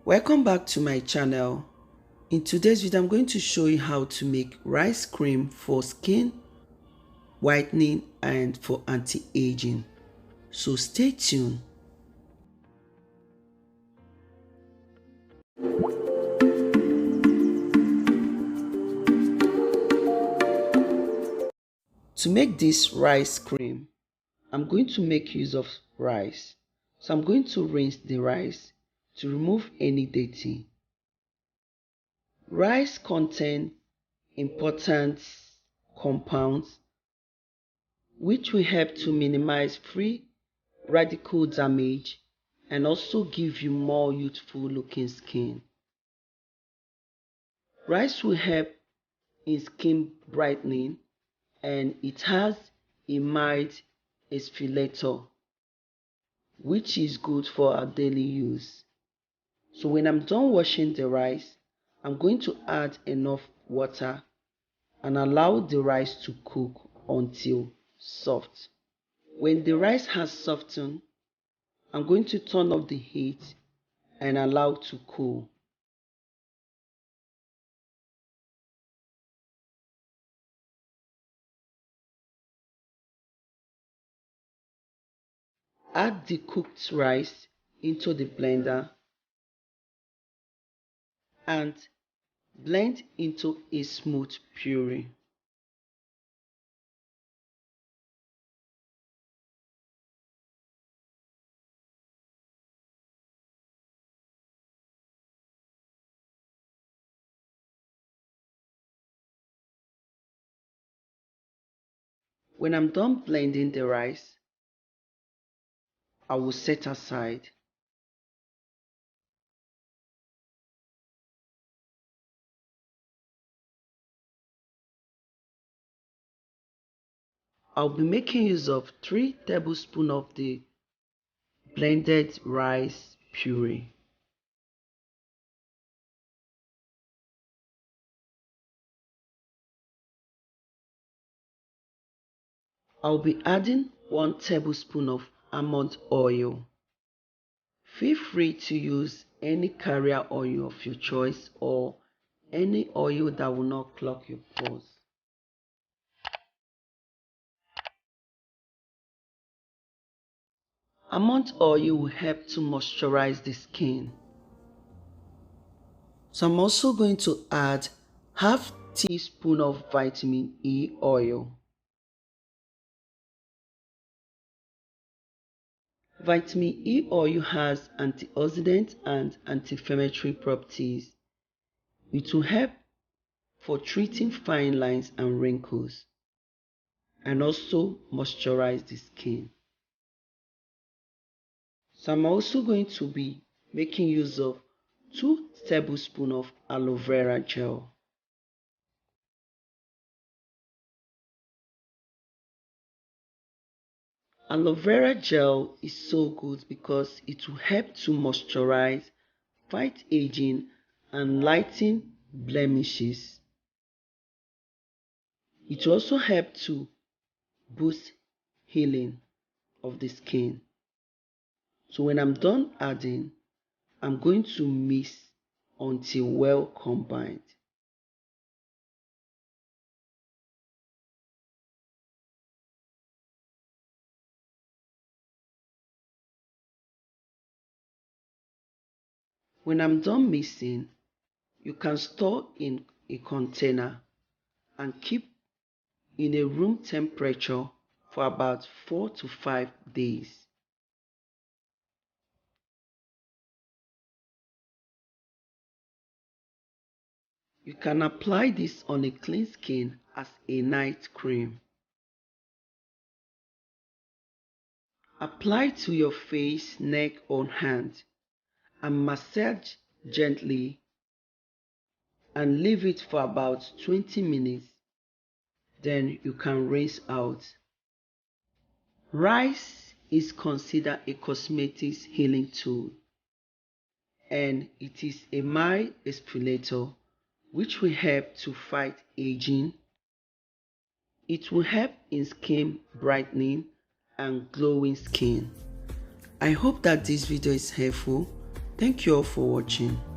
Welcome back to my channel. In today's video, I'm going to show you how to make rice cream for skin whitening and for anti-aging. So stay tuned. To make this rice cream, I'm going to make use of rice. So I'm going to rinse the rice to remove any dirty. Rice contains important compounds which will help to minimize free radical damage and also give you more youthful looking skin. Rice will help in skin brightening and it has a mild exfoliator which is good for our daily use. So when I'm done washing the rice, I'm going to add enough water and allow the rice to cook until soft. When the rice has softened, I'm going to turn off the heat and allow to cool. Add the cooked rice into the blender and blend into a smooth puree. When I'm done blending the rice, I will set aside. I'll be making use of 3 tablespoons of the blended rice puree. I'll be adding 1 tablespoon of almond oil. Feel free to use any carrier oil of your choice or any oil that will not clog your pores. Almond oil will help to moisturize the skin. So I'm also going to add half teaspoon of vitamin E oil. Vitamin E oil has antioxidant and anti-inflammatory properties. It will help for treating fine lines and wrinkles and also moisturize the skin. So I'm also going to be making use of 2 tablespoons of aloe vera gel. Aloe vera gel is so good because it will help to moisturize, fight aging, and lighten blemishes. It will also help to boost healing of the skin. So when I'm done adding, I'm going to mix until well combined. When I'm done mixing, you can store in a container and keep in a room temperature for about 4 to 5 days. You can apply this on a clean skin as a night cream. Apply to your face, neck or hand and massage gently and leave it for about 20 minutes. Then you can rinse out. Rice is considered a cosmetics healing tool and it is a mild exfoliator which will help to fight aging. It will help in skin brightening and glowing skin. I hope that this video is helpful. Thank you all for watching.